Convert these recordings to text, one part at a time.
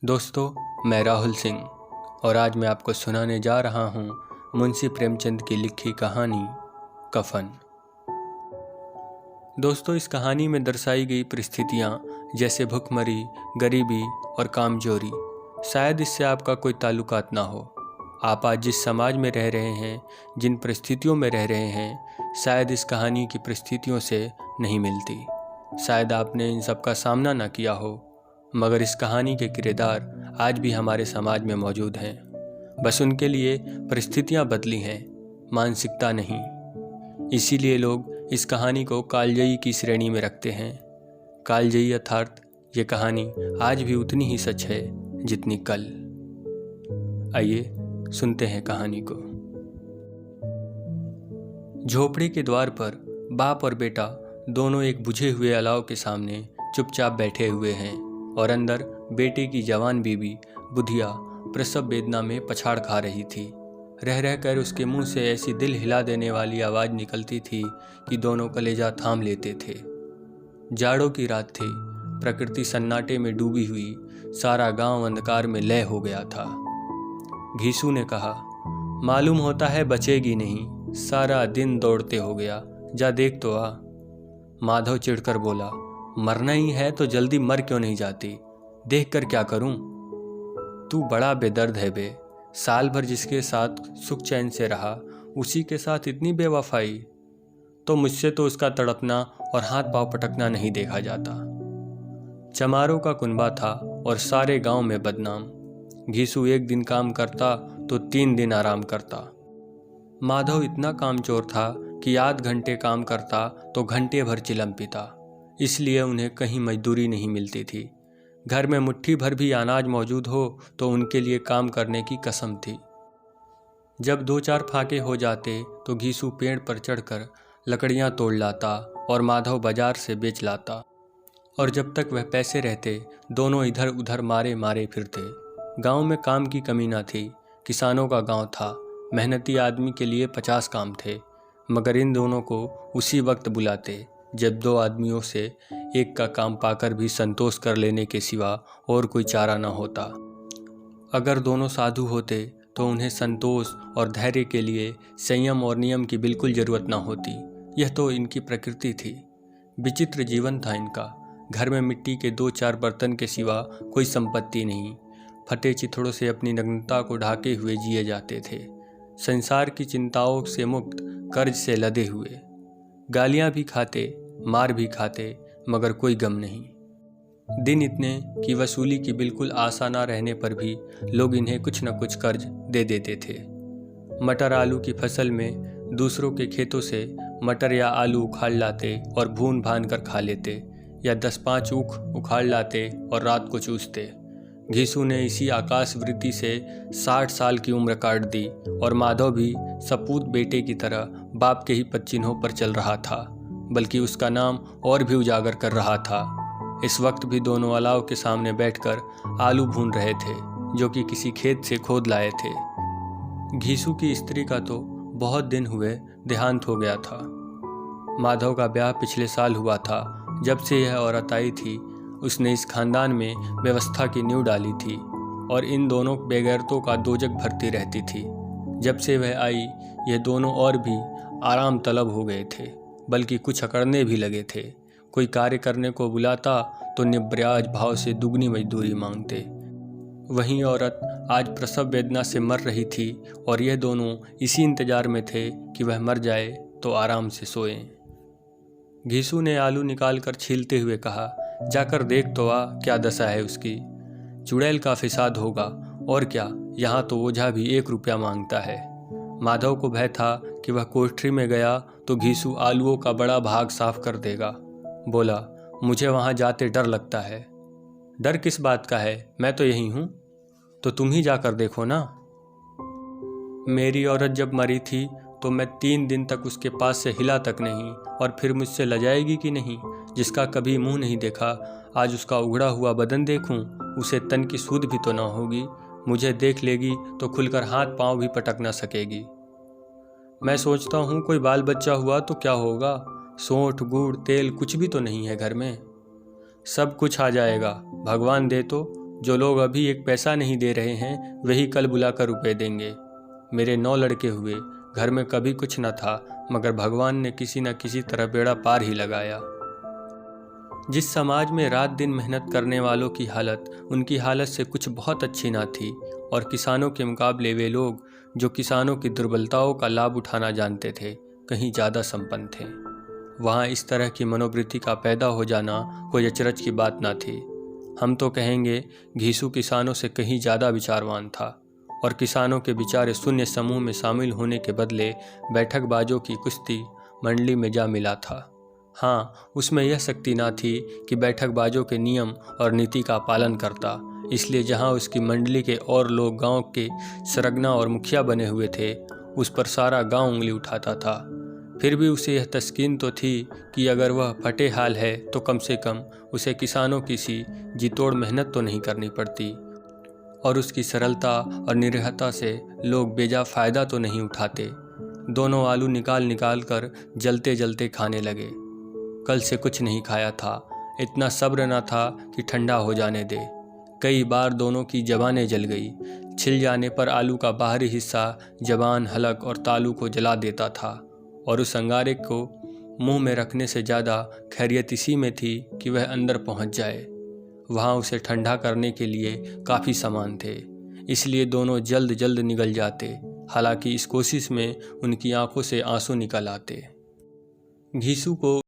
दोस्तों, मैं राहुल सिंह और आज मैं आपको सुनाने जा रहा हूँ मुंशी प्रेमचंद की लिखी कहानी कफन। दोस्तों, इस कहानी में दर्शाई गई परिस्थितियाँ जैसे भुखमरी, गरीबी और कामचोरी, शायद इससे आपका कोई ताल्लुकात ना हो। आप आज जिस समाज में रह रहे हैं, जिन परिस्थितियों में रह रहे हैं, शायद इस कहानी की परिस्थितियों से नहीं मिलती। शायद आपने इन सब का सामना ना किया हो, मगर इस कहानी के किरदार आज भी हमारे समाज में मौजूद हैं। बस उनके लिए परिस्थितियां बदली हैं, मानसिकता नहीं। इसीलिए लोग इस कहानी को कालजयी की श्रेणी में रखते हैं। कालजयी अर्थात ये कहानी आज भी उतनी ही सच है जितनी कल। आइए सुनते हैं कहानी को। झोपड़ी के द्वार पर बाप और बेटा दोनों एक बुझे हुए अलाव के सामने चुपचाप बैठे हुए हैं और अंदर बेटे की जवान बीबी बुधिया प्रसव वेदना में पछाड़ खा रही थी। रह रहकर उसके मुंह से ऐसी दिल हिला देने वाली आवाज़ निकलती थी कि दोनों कलेजा थाम लेते थे। जाड़ों की रात थी, प्रकृति सन्नाटे में डूबी हुई, सारा गांव अंधकार में लय हो गया था। घीसू ने कहा, मालूम होता है बचेगी नहीं, सारा दिन दौड़ते हो गया, जा देख तो आ। माधव चिढ़कर बोला, मरना ही है तो जल्दी मर क्यों नहीं जाती, देख कर क्या करूं। तू बड़ा बेदर्द है बे, साल भर जिसके साथ सुख चैन से रहा उसी के साथ इतनी बेवफाई। तो मुझसे तो उसका तड़पना और हाथ पांव पटकना नहीं देखा जाता। चमारों का कुनबा था और सारे गांव में बदनाम। घीसू एक दिन काम करता तो 3 दिन आराम करता। माधव इतना कामचोर था कि आध घंटे काम करता तो घंटे भर चिलम पीता, इसलिए उन्हें कहीं मजदूरी नहीं मिलती थी। घर में मुट्ठी भर भी अनाज मौजूद हो तो उनके लिए काम करने की कसम थी। जब 2-4 फाके हो जाते तो घीसू पेड़ पर चढ़कर लकड़ियां तोड़ लाता और माधव बाजार से बेच लाता। और जब तक वह पैसे रहते दोनों इधर उधर मारे मारे फिरते। गांव में काम की कमी न थी, किसानों का गांव था, मेहनती आदमी के लिए 50 काम थे, मगर इन दोनों को उसी वक्त बुलाते जब 2 आदमियों से एक का काम पाकर भी संतोष कर लेने के सिवा और कोई चारा न होता। अगर दोनों साधु होते तो उन्हें संतोष और धैर्य के लिए संयम और नियम की बिल्कुल जरूरत न होती। यह तो इनकी प्रकृति थी। विचित्र जीवन था इनका। घर में मिट्टी के 2-4 बर्तन के सिवा कोई संपत्ति नहीं। फटे चिथड़ों से अपनी नग्नता को ढाके हुए जिए जाते थे, संसार की चिंताओं से मुक्त, कर्ज से लदे हुए। गालियां भी खाते, मार भी खाते, मगर कोई गम नहीं। दिन इतने कि वसूली की बिल्कुल आशा न रहने पर भी लोग इन्हें कुछ न कुछ कर्ज दे देते थे। मटर आलू की फसल में दूसरों के खेतों से मटर या आलू उखाड़ लाते और भून भान कर खा लेते, या 10-5 ऊख उखाड़ लाते और रात को चूसते। घीसू ने इसी आकाश वृत्ति से 60 साल की उम्र काट दी और माधव भी सपूत बेटे की तरह बाप के ही पदचिन्हों पर चल रहा था, बल्कि उसका नाम और भी उजागर कर रहा था। इस वक्त भी दोनों अलाव के सामने बैठकर आलू भून रहे थे, जो कि किसी खेत से खोद लाए थे। घीसू की स्त्री का तो बहुत दिन हुए देहांत हो गया था। माधव का ब्याह पिछले साल हुआ था। जब से यह औरत आई थी उसने इस खानदान में व्यवस्था की नींव डाली थी और इन दोनों बेगैरतों का दोजक भरती रहती थी। जब से वह आई ये दोनों और भी आराम तलब हो गए थे, बल्कि कुछ अकड़ने भी लगे थे। कोई कार्य करने को बुलाता तो निब्याज भाव से दुगनी मजदूरी मांगते। वहीं औरत आज प्रसव वेदना से मर रही थी और यह दोनों इसी इंतजार में थे कि वह मर जाए तो आराम से सोएं। घीसू ने आलू निकालकर छीलते हुए कहा, जाकर देख तो आ क्या दशा है उसकी। चुड़ैल का फिसाद होगा और क्या, यहाँ तो ओझा भी 1 रुपया मांगता है। माधव को भय था कि वह कोठरी में गया तो घीसू आलूओं का बड़ा भाग साफ कर देगा। बोला, मुझे वहाँ जाते डर लगता है। डर किस बात का है, मैं तो यही हूँ। तो तुम ही जाकर देखो ना। मेरी औरत जब मरी थी तो मैं 3 दिन तक उसके पास से हिला तक नहीं, और फिर मुझसे लजाएगी कि नहीं। जिसका कभी मुंह नहीं देखा, आज उसका उघड़ा हुआ बदन देखूं, उसे तन की सूध भी तो न होगी। मुझे देख लेगी तो खुलकर हाथ पांव भी पटक न सकेगी। मैं सोचता हूँ कोई बाल बच्चा हुआ तो क्या होगा। सोंठ, गुड़, तेल कुछ भी तो नहीं है घर में। सब कुछ आ जाएगा, भगवान दे तो। जो लोग अभी एक पैसा नहीं दे रहे हैं वही कल बुलाकर रुपए देंगे। मेरे 9 लड़के हुए, घर में कभी कुछ न था, मगर भगवान ने किसी न किसी तरह बेड़ा पार ही लगाया। जिस समाज में रात दिन मेहनत करने वालों की हालत उनकी हालत से कुछ बहुत अच्छी ना थी, और किसानों के मुकाबले वे लोग जो किसानों की दुर्बलताओं का लाभ उठाना जानते थे कहीं ज़्यादा संपन्न थे, वहाँ इस तरह की मनोवृत्ति का पैदा हो जाना कोई अचरज की बात ना थी। हम तो कहेंगे घीसू किसानों से कहीं ज़्यादा विचारवान था, और किसानों के बेचारे शून्य समूह में शामिल होने के बदले बैठकबाजों की कुश्ती मंडली में जा मिला था। हाँ, उसमें यह शक्ति ना थी कि बैठकबाजों के नियम और नीति का पालन करता, इसलिए जहाँ उसकी मंडली के और लोग गांव के सरगना और मुखिया बने हुए थे, उस पर सारा गांव उंगली उठाता था। फिर भी उसे यह तस्कीन तो थी कि अगर वह फटे हाल है तो कम से कम उसे किसानों की सी जी-तोड़ मेहनत तो नहीं करनी पड़ती, और उसकी सरलता और निरीहता से लोग बेजा फ़ायदा तो नहीं उठाते। दोनों आलू निकाल निकाल कर जलते जलते खाने लगे। कल से कुछ नहीं खाया था, इतना सब्र न था कि ठंडा हो जाने दे। कई बार दोनों की जबानें जल गई। छिल जाने पर आलू का बाहरी हिस्सा जबान, हलक और तालू को जला देता था, और उस अंगारे को मुंह में रखने से ज़्यादा खैरियत इसी में थी कि वह अंदर पहुंच जाए। वहां उसे ठंडा करने के लिए काफ़ी सामान थे, इसलिए दोनों जल्द जल्द निगल जाते। हालांकि इस कोशिश में उनकी आंखों से आंसू निकल आते। घीसू को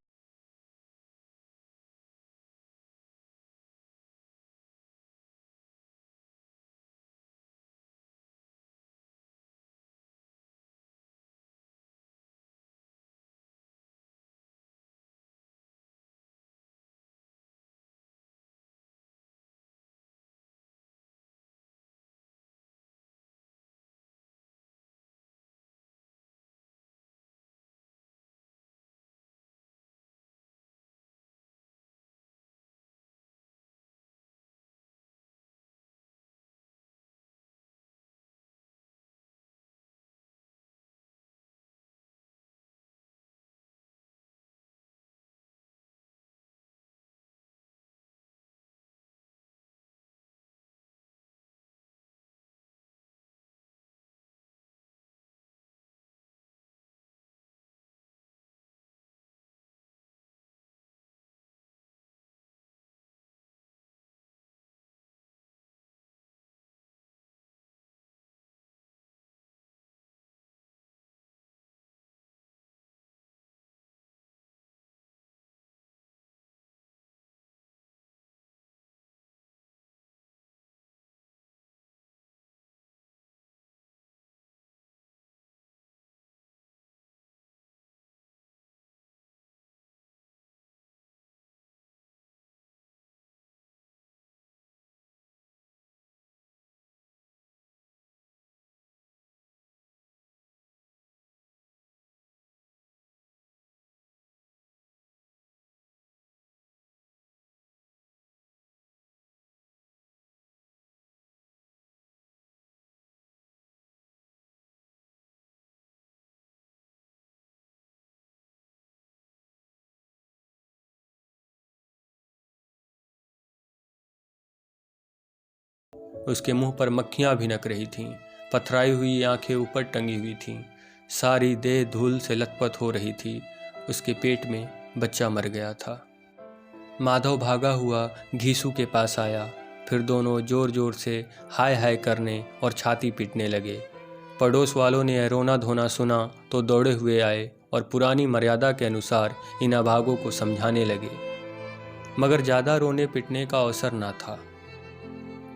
उसके मुंह पर मक्खियां भिनक रही थीं। पथराई हुई आंखें ऊपर टंगी हुई थीं। सारी देह धूल से लथपथ हो रही थी। उसके पेट में बच्चा मर गया था। माधव भागा हुआ घीसू के पास आया। फिर दोनों जोर जोर से हाय हाय करने और छाती पीटने लगे। पड़ोस वालों ने यह रोना धोना सुना तो दौड़े हुए आए और पुरानी मर्यादा के अनुसार इन अभागों को समझाने लगे, मगर ज़्यादा रोने पिटने का अवसर ना था।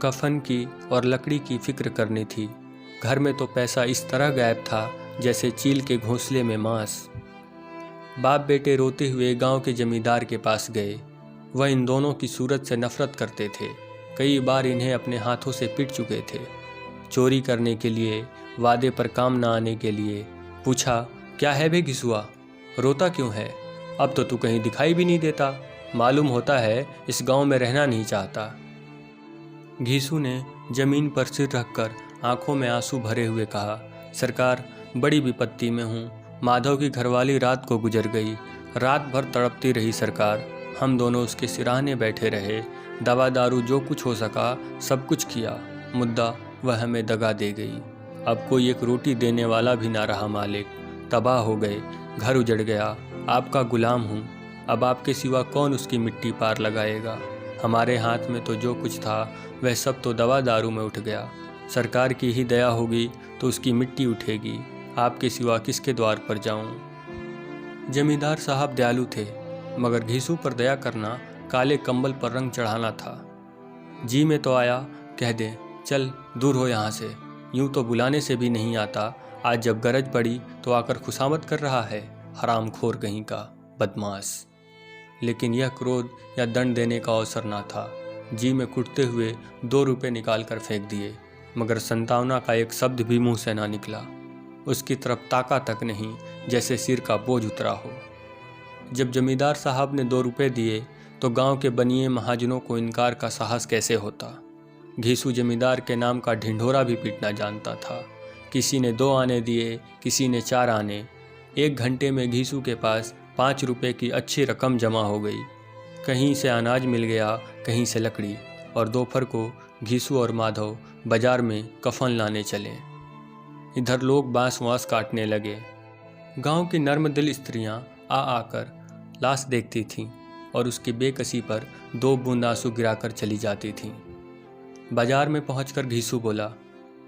कफन की और लकड़ी की फिक्र करनी थी। घर में तो पैसा इस तरह गायब था जैसे चील के घोंसले में मांस। बाप बेटे रोते हुए गांव के जमींदार के पास गए। वह इन दोनों की सूरत से नफरत करते थे। कई बार इन्हें अपने हाथों से पीट चुके थे। चोरी करने के लिए, वादे पर काम न आने के लिए। पूछा, क्या है बे घिसुआ, रोता क्यों है? अब तो तू कहीं दिखाई भी नहीं देता। मालूम होता है इस गांव में रहना नहीं चाहता। घीसू ने जमीन पर सिर रखकर आंखों में आंसू भरे हुए कहा, सरकार, बड़ी विपत्ति में हूँ। माधव की घरवाली रात को गुजर गई। रात भर तड़पती रही सरकार। हम दोनों उसके सिराहने बैठे रहे। दवा दारू जो कुछ हो सका सब कुछ किया, मुद्दा वह हमें दगा दे गई। अब कोई एक रोटी देने वाला भी ना रहा मालिक, तबाह हो गए, घर उजड़ गया, आपका गुलाम हूँ, अब आपके सिवा कौन उसकी मिट्टी पार लगाएगा। हमारे हाथ में तो जो कुछ था वह सब तो दवा दारू में उठ गया। सरकार की ही दया होगी तो उसकी मिट्टी उठेगी, आपके सिवा किसके द्वार पर जाऊं। जमींदार साहब दयालु थे, मगर घीसू पर दया करना काले कंबल पर रंग चढ़ाना था। जी में तो आया, कह दे चल दूर हो यहाँ से, यूं तो बुलाने से भी नहीं आता, आज जब गरज पड़ी तो आकर खुशामद कर रहा है, हरामखोर कहीं का बदमाश। लेकिन यह क्रोध या दंड देने का अवसर ना था। जी में कुटते हुए 2 रुपये निकाल कर फेंक दिए, मगर संतावना का एक शब्द भी मुंह से ना निकला। उसकी तरफ ताका तक नहीं, जैसे सिर का बोझ उतरा हो। जब जमींदार साहब ने 2 रुपये दिए तो गांव के बनिए महाजनों को इनकार का साहस कैसे होता। घीसू जमींदार के नाम का ढिंढोरा भी पीटना जानता था। किसी ने 2 आने दिए, किसी ने 4 आने। 1 घंटे में घीसू के पास 5 रुपये की अच्छी रकम जमा हो गई। कहीं से अनाज मिल गया, कहीं से लकड़ी, और दोपहर को घीसू और माधव बाजार में कफन लाने चले। इधर लोग बांस वांस काटने लगे। गांव की नर्म दिल स्त्रियां आ आकर लाश देखती थीं और उसकी बेकसी पर 2 बूंद आंसू गिराकर चली जाती थीं। बाजार में पहुंचकर घीसू बोला,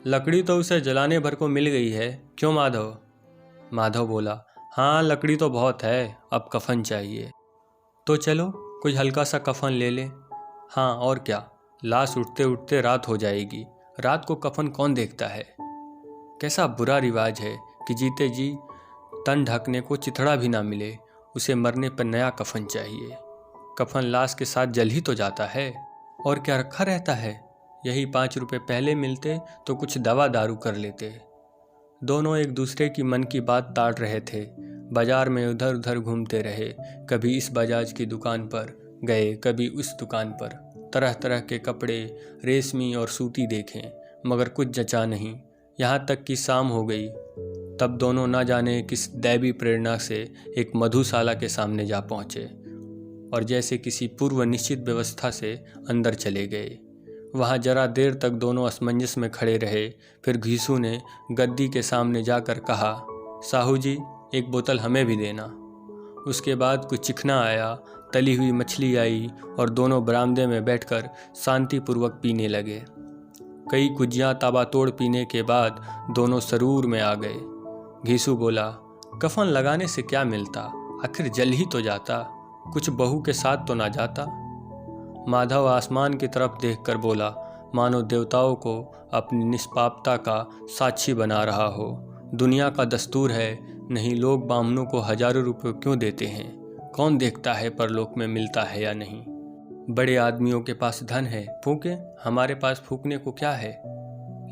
लकड़ी तो उसे जलाने भर को मिल गई है, क्यों माधव? माधव बोला, हाँ लकड़ी तो बहुत है, अब कफन चाहिए। तो चलो कोई हल्का सा कफन ले ले। हाँ और क्या, लाश उठते उठते रात हो जाएगी, रात को कफन कौन देखता है। कैसा बुरा रिवाज है कि जीते जी तन ढकने को चिथड़ा भी ना मिले, उसे मरने पर नया कफन चाहिए। कफन लाश के साथ जल ही तो जाता है, और क्या रखा रहता है। यही 5 रुपये पहले मिलते तो कुछ दवा दारू कर लेते। दोनों एक दूसरे की मन की बात ताड़ रहे थे। बाजार में उधर उधर घूमते रहे, कभी इस बजाज की दुकान पर गए, कभी उस दुकान पर। तरह तरह के कपड़े, रेशमी और सूती देखें, मगर कुछ जचा नहीं। यहाँ तक कि शाम हो गई, तब दोनों ना जाने किस दैवी प्रेरणा से एक मधुशाला के सामने जा पहुँचे और जैसे किसी पूर्व निश्चित व्यवस्था से अंदर चले गए। वहाँ जरा देर तक दोनों असमंजस में खड़े रहे। फिर घीसू ने गद्दी के सामने जाकर कहा, साहू जी एक बोतल हमें भी देना। उसके बाद कुछ चिकना आया, तली हुई मछली आई और दोनों बरामदे में बैठकर शांतिपूर्वक पीने लगे। कई कुजियाँ ताबातोड़ पीने के बाद दोनों सरूर में आ गए। घीसू बोला, कफन लगाने से क्या मिलता, आखिर जल ही तो जाता, कुछ बहू के साथ तो ना जाता। माधव आसमान की तरफ देखकर बोला, मानो देवताओं को अपनी निष्पापता का साक्षी बना रहा हो। दुनिया का दस्तूर है, नहीं लोग बामनों को हजारों रुपए क्यों देते हैं, कौन देखता है परलोक में मिलता है या नहीं। बड़े आदमियों के पास धन है, फूके, हमारे पास फूकने को क्या है।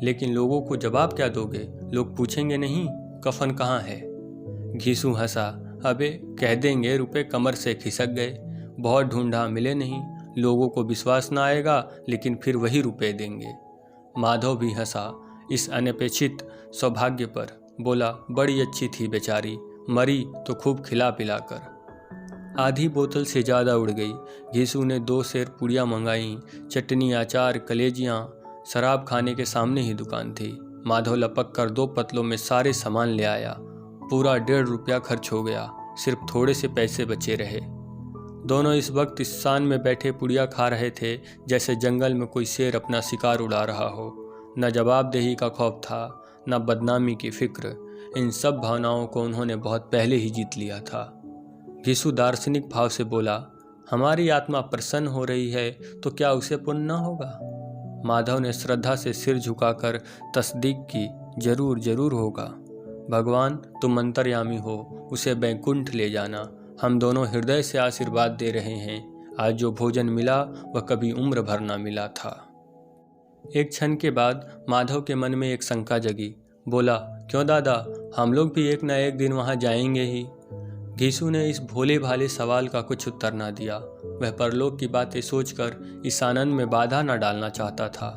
लेकिन लोगों को जवाब क्या दोगे, लोग पूछेंगे नहीं कफन कहाँ है। घीसू हंसा, अबे कह देंगे रुपए कमर से खिसक गए, बहुत ढूंढा मिले नहीं, लोगों को विश्वास ना आएगा लेकिन फिर वही रुपए देंगे। माधव भी हंसा इस अनपेक्षित सौभाग्य पर, बोला, बड़ी अच्छी थी बेचारी, मरी तो खूब खिला पिलाकर। आधी बोतल से ज़्यादा उड़ गई। घीसू ने 2 सेर पुड़िया मंगाई, चटनी, अचार, कलेजियाँ। शराब खाने के सामने ही दुकान थी। माधव लपक कर 2 पतलों में सारे सामान ले आया। पूरा 1.5 रुपया खर्च हो गया, सिर्फ थोड़े से पैसे बचे रहे। दोनों इस वक्त इस शान में बैठे पुड़िया खा रहे थे जैसे जंगल में कोई शेर अपना शिकार उड़ा रहा हो। न जवाबदेही का खौफ था, न बदनामी की फिक्र। इन सब भावनाओं को उन्होंने बहुत पहले ही जीत लिया था। घीसू दार्शनिक भाव से बोला, हमारी आत्मा प्रसन्न हो रही है तो क्या उसे पुण्य न होगा। माधव ने श्रद्धा से सिर झुकाकर तस्दीक की, जरूर जरूर होगा। भगवान तुम अंतर्यामी हो, उसे बैकुंठ ले जाना। हम दोनों हृदय से आशीर्वाद दे रहे हैं। आज जो भोजन मिला वह कभी उम्र भर ना मिला था। एक क्षण के बाद माधव के मन में एक शंका जगी। बोला, क्यों दादा, हम लोग भी एक न एक दिन वहाँ जाएंगे ही। घीसू ने इस भोले भाले सवाल का कुछ उत्तर ना दिया। वह परलोक की बातें सोचकर इस आनंद में बाधा न डालना चाहता था।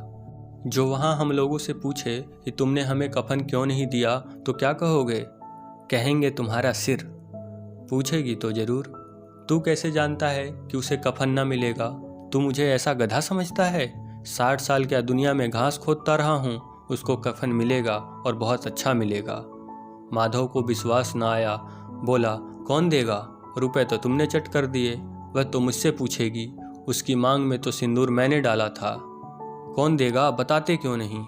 जो वहाँ हम लोगों से पूछे कि तुमने हमें कफन क्यों नहीं दिया तो क्या कहोगे? कहेंगे तुम्हारा सिर। पूछेगी तो जरूर। तू कैसे जानता है कि उसे कफन न मिलेगा? तू मुझे ऐसा गधा समझता है? 60 साल क्या दुनिया में घास खोदता रहा हूँ, उसको कफन मिलेगा और बहुत अच्छा मिलेगा। माधव को विश्वास न आया, बोला, कौन देगा? रुपए तो तुमने चट कर दिए, वह तो मुझसे पूछेगी। उसकी मांग में तो सिंदूर मैंने डाला था। कौन देगा, बताते क्यों नहीं?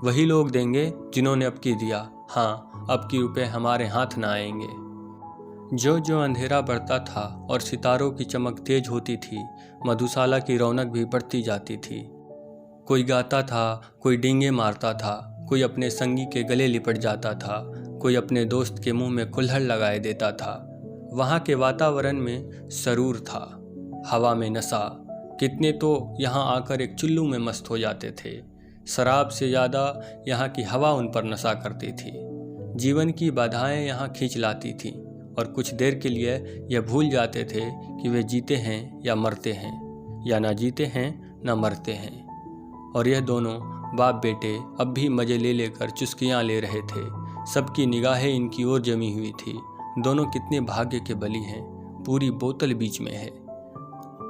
वही लोग देंगे जिन्होंने अब की दिया। हाँ, अब की रुपए हमारे हाथ न आएंगे। जो जो अंधेरा बढ़ता था और सितारों की चमक तेज होती थी, मधुशाला की रौनक भी बढ़ती जाती थी। कोई गाता था, कोई डींगे मारता था, कोई अपने संगी के गले लिपट जाता था, कोई अपने दोस्त के मुंह में कुल्हड़ लगाए देता था। वहाँ के वातावरण में सरूर था, हवा में नशा। कितने तो यहाँ आकर एक चुल्लू में मस्त हो जाते थे। शराब से ज़्यादा यहाँ की हवा उन पर नशा करती थी। जीवन की बाधाएं यहाँ खींच लाती थीं और कुछ देर के लिए यह भूल जाते थे कि वे जीते हैं या मरते हैं, या ना जीते हैं ना मरते हैं। और यह दोनों बाप बेटे अब भी मज़े ले लेकर चुस्कियाँ ले रहे थे। सबकी निगाहें इनकी ओर जमी हुई थी। दोनों कितने भाग्य के बली हैं, पूरी बोतल बीच में है।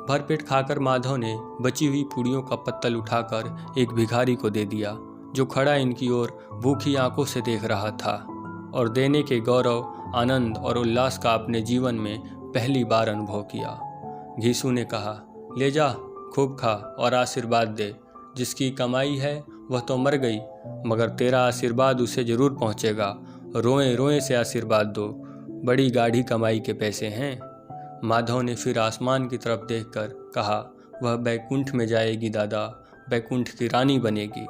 भरपेट खाकर माधव ने बची हुई पूड़ियों का पत्तल उठाकर एक भिखारी को दे दिया, जो खड़ा इनकी ओर भूखी आंखों से देख रहा था और देने के गौरव, आनंद और उल्लास का अपने जीवन में पहली बार अनुभव किया। घीसू ने कहा, ले जा, खूब खा और आशीर्वाद दे। जिसकी कमाई है वह तो मर गई, मगर तेरा आशीर्वाद उसे जरूर पहुँचेगा। रोए रोए से आशीर्वाद दो, बड़ी गाढ़ी कमाई के पैसे हैं। माधव ने फिर आसमान की तरफ देखकर कहा, वह बैकुंठ में जाएगी दादा, बैकुंठ की रानी बनेगी।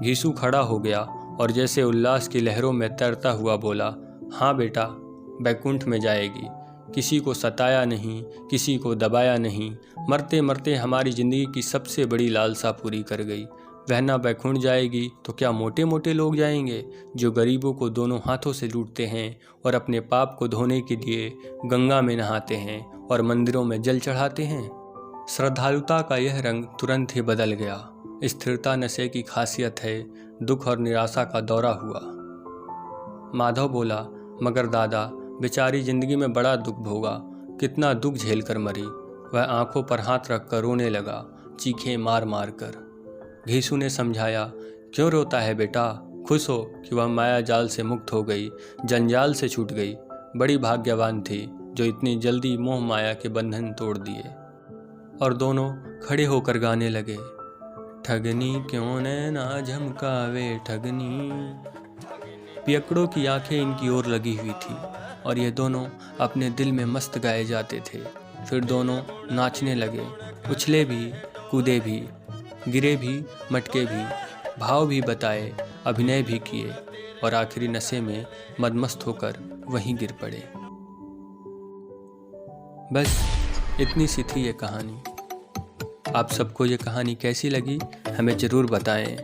घीसू खड़ा हो गया और जैसे उल्लास की लहरों में तैरता हुआ बोला, हाँ बेटा, बैकुंठ में जाएगी। किसी को सताया नहीं, किसी को दबाया नहीं, मरते मरते हमारी ज़िंदगी की सबसे बड़ी लालसा पूरी कर गई। वह ना बैकुंठ जाएगी तो क्या मोटे मोटे लोग जाएंगे, जो गरीबों को दोनों हाथों से लूटते हैं और अपने पाप को धोने के लिए गंगा में नहाते हैं और मंदिरों में जल चढ़ाते हैं। श्रद्धालुता का यह रंग तुरंत ही बदल गया। स्थिरता नशे की खासियत है। दुख और निराशा का दौरा हुआ। माधव बोला, मगर दादा, बेचारी जिंदगी में बड़ा दुख भोगा, कितना दुख झेल कर मरी। वह आंखों पर हाथ रखकर रोने लगा, चीखें मार मार कर। घीसू ने समझाया, क्यों रोता है बेटा, खुश हो कि वह माया जाल से मुक्त हो गई, जंजाल से छूट गई। बड़ी भाग्यवान थी जो इतनी जल्दी मोह माया के बंधन तोड़ दिए। और दोनों खड़े होकर गाने लगे, ठगनी क्यों नैना झमकावे ठगनी। पियकड़ों की आंखें इनकी ओर लगी हुई थी और ये दोनों अपने दिल में मस्त गाए जाते थे। फिर दोनों नाचने लगे, उछले भी, कूदे भी, गिरे भी, मटके भी, भाव भी बताए, अभिनय भी किए और आखिरी नशे में मदमस्त होकर वहीं गिर पड़े। बस इतनी सी थी ये कहानी। आप सबको ये कहानी कैसी लगी हमें ज़रूर बताएं।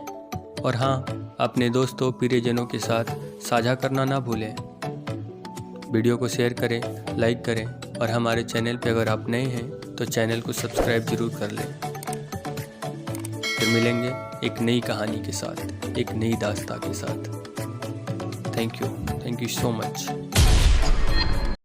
और हाँ, अपने दोस्तों प्रियजनों के साथ साझा करना ना भूलें। वीडियो को शेयर करें, लाइक करें और हमारे चैनल पे अगर आप नए हैं तो चैनल को सब्सक्राइब जरूर कर लें। फिर मिलेंगे एक नई कहानी के साथ, एक नई दास्तां के साथ। Thank you so much.